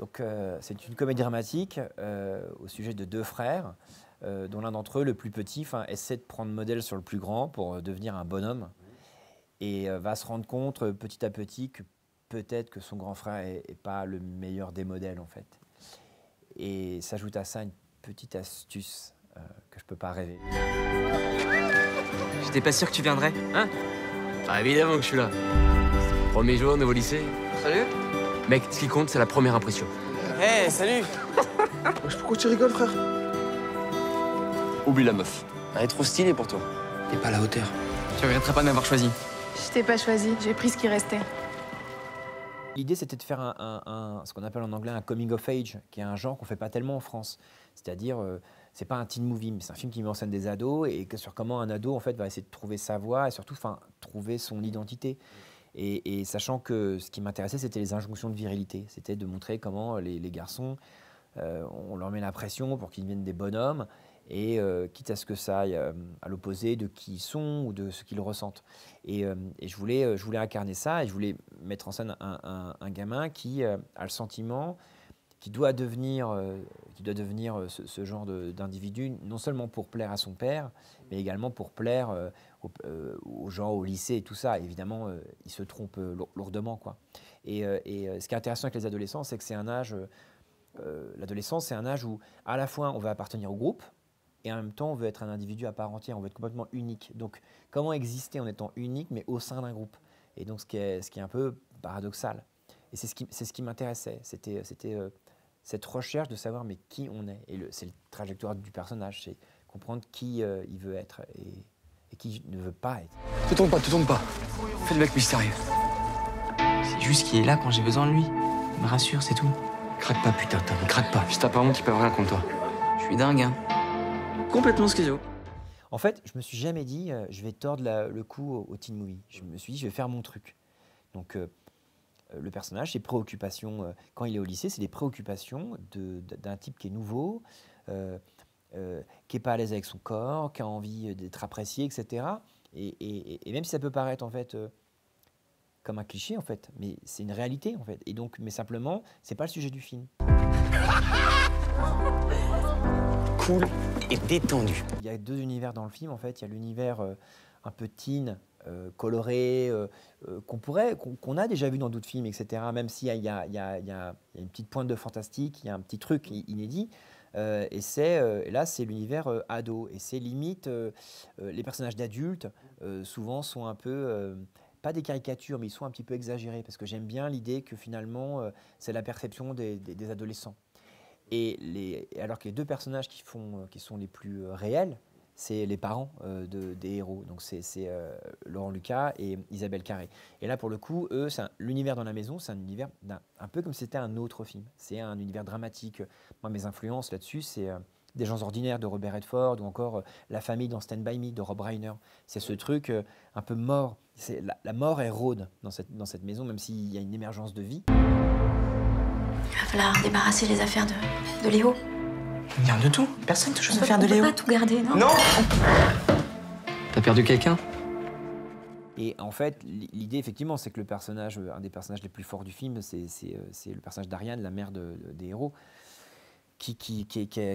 Donc, c'est une comédie dramatique au sujet de deux frères, dont l'un d'entre eux, le plus petit, essaie de prendre modèle sur le plus grand pour devenir un bonhomme et va se rendre compte petit à petit que peut-être que son grand frère est pas le meilleur des modèles en fait. Et s'ajoute à ça une petite astuce que je peux pas rêver. J'étais pas sûr que tu viendrais. Hein? Bah évidemment que je suis là. Premier jour, nouveau lycée. Salut. Mec, ce qui compte, c'est la première impression. Hey, salut. Pourquoi tu rigoles, frère? Oublie la meuf. Elle est trop stylée pour toi. T'es pas à la hauteur. Tu regretteras pas de m'avoir choisi. Je t'ai pas choisi, j'ai pris ce qui restait. L'idée, c'était de faire ce qu'on appelle en anglais un coming of age, qui est un genre qu'on fait pas tellement en France. C'est-à-dire, c'est pas un teen movie, mais c'est un film qui met en scène des ados et sur comment un ado en fait va essayer de trouver sa voie et surtout, trouver son identité. Et sachant que ce qui m'intéressait, c'était les injonctions de virilité. C'était de montrer comment les garçons, on leur met la pression pour qu'ils deviennent des bonhommes, et quitte à ce que ça aille à l'opposé de qui ils sont ou de ce qu'ils ressentent. Et je voulais incarner ça, et je voulais mettre en scène un gamin qui a le sentiment qui doit devenir ce genre d'individu, non seulement pour plaire à son père, mais également pour plaire aux gens au lycée et tout ça. Évidemment, il se trompe lourdement, quoi. Et ce qui est intéressant avec les adolescents, c'est que c'est un âge, l'adolescence, c'est un âge où à la fois on veut appartenir au groupe, et en même temps on veut être un individu à part entière, on veut être complètement unique. Donc comment exister en étant unique, mais au sein d'un groupe? Et donc ce qui est un peu paradoxal. Et c'est ce qui m'intéressait. C'était cette recherche de savoir mais qui on est. Et c'est la trajectoire du personnage, c'est comprendre qui il veut être et qui ne veut pas être. Te tourne pas. Fais le mec mystérieux. C'est juste qu'il est là quand j'ai besoin de lui. Il me rassure, c'est tout. Craque pas, putain, Tom, craque pas. Si t'as pas honte, ils peuvent rien contre toi. Je suis dingue, hein. Complètement schizo. En fait, je me suis jamais dit je vais tordre le cou au teen movie. Je me suis dit je vais faire mon truc. Donc le personnage, ses préoccupations, quand il est au lycée, c'est des préoccupations d'un type qui est nouveau, qui n'est pas à l'aise avec son corps, qui a envie d'être apprécié, etc. Et même si ça peut paraître en fait comme un cliché en fait, mais c'est une réalité en fait. Et donc, mais simplement, c'est pas le sujet du film. Cool et détendu. Il y a deux univers dans le film en fait. Il y a l'univers un peu teen, coloré, qu'on a déjà vu dans d'autres films, etc. Même s'il y a une petite pointe de fantastique, il y a un petit truc inédit. Et là, c'est l'univers ado. Et c'est limite, les personnages d'adultes, souvent sont un peu, pas des caricatures, mais ils sont un petit peu exagérés. Parce que j'aime bien l'idée que finalement, c'est la perception des adolescents. Alors que les deux personnages qui sont les plus réels, c'est les parents des héros. Donc c'est Laurent Lucas et Isabelle Carré. Et là, pour le coup, eux, l'univers dans la maison, c'est un univers un peu comme si c'était un autre film. C'est un univers dramatique. Moi, mes influences là-dessus, c'est Des gens ordinaires de Robert Redford ou encore La famille dans Stand By Me de Rob Reiner. C'est ce truc un peu mort. La mort est rôde dans cette maison, même s'il y a une émergence de vie. Il va falloir débarrasser les affaires de Léo. Rien de tout. Personne touche aux On affaires de peut Léo. pas tout garder, non? Non. T'as perdu quelqu'un? Et en fait, l'idée, effectivement, c'est que le personnage, un des personnages les plus forts du film, c'est le personnage d'Ariane, la mère des héros, qui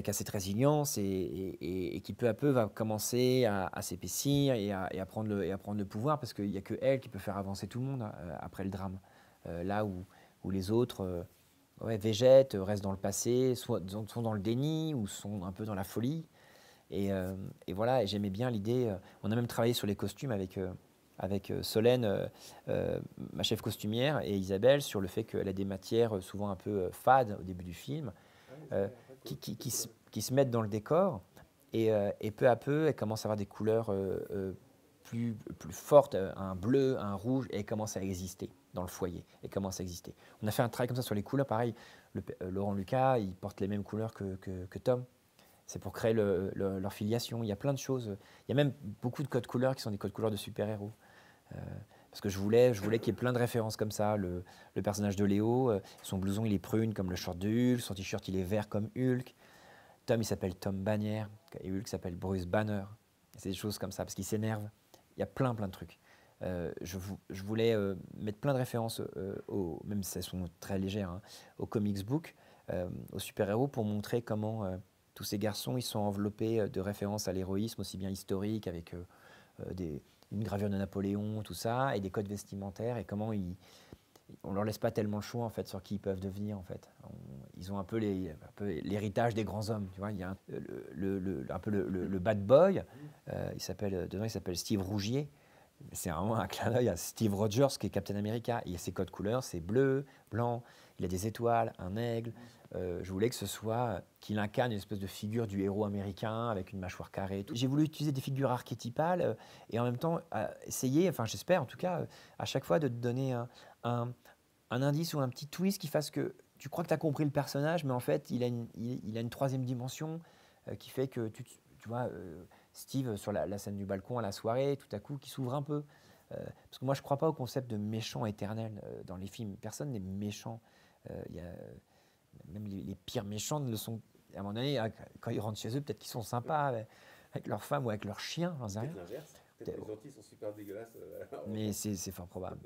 a cette résilience et qui peu à peu va commencer à s'épaissir et à prendre le pouvoir, parce qu'il n'y a que elle qui peut faire avancer tout le monde après le drame. Là où les autres végètent, restent dans le passé, soit sont dans le déni ou sont un peu dans la folie. Et voilà, et j'aimais bien l'idée. On a même travaillé sur les costumes avec Solène, ma chef costumière, et Isabelle, sur le fait qu'elle a des matières souvent un peu fades au début du film, qui se mettent dans le décor, et peu à peu, elle commence à avoir des couleurs plus fortes, un bleu, un rouge, et elle commence à exister dans le foyer, elle commence à exister. On a fait un travail comme ça sur les couleurs, pareil, Laurent Lucas, il porte les mêmes couleurs que Tom. C'est pour créer leur filiation. Il y a plein de choses. Il y a même beaucoup de codes couleurs qui sont des codes couleurs de super-héros. Parce que je voulais qu'il y ait plein de références comme ça. Le personnage de Léo, son blouson il est prune comme le short de Hulk, son t-shirt il est vert comme Hulk. Tom il s'appelle Tom Bannière et Hulk s'appelle Bruce Banner. C'est des choses comme ça parce qu'il s'énerve. Il y a plein de trucs. Je voulais mettre plein de références, même si elles sont très légères, hein, aux comics books, aux super-héros, pour montrer comment tous ces garçons ils sont enveloppés de références à l'héroïsme, aussi bien historique, avec une gravure de Napoléon, tout ça, et des codes vestimentaires, et comment on leur laisse pas tellement le choix en fait sur qui ils peuvent devenir en fait. Ils ont un peu l'héritage des grands hommes, tu vois. Il y a un peu le bad boy. Dedans il s'appelle Steve Rougier. C'est vraiment un clin d'œil à Steve Rogers qui est Captain America. Il a ses codes couleurs, c'est bleu, blanc. Il a des étoiles, un aigle. Je voulais que ce soit qu'il incarne une espèce de figure du héros américain avec une mâchoire carrée. J'ai voulu utiliser des figures archétypales et en même temps essayer, enfin j'espère en tout cas, à chaque fois de te donner un indice ou un petit twist qui fasse que tu crois que tu as compris le personnage, mais en fait il a une troisième dimension qui fait que tu vois Steve sur la scène du balcon à la soirée, tout à coup qui s'ouvre un peu. Parce que moi je ne crois pas au concept de méchant éternel dans les films. Personne n'est méchant. Même les pires méchants ne le sont. À un moment donné, quand ils rentrent chez eux, peut-être qu'ils sont sympas avec leur femme ou avec leur chien, j'en sais rien. Peut-être l'inverse. Peut-être que les gentils sont super dégueulasses. Mais c'est fort probable.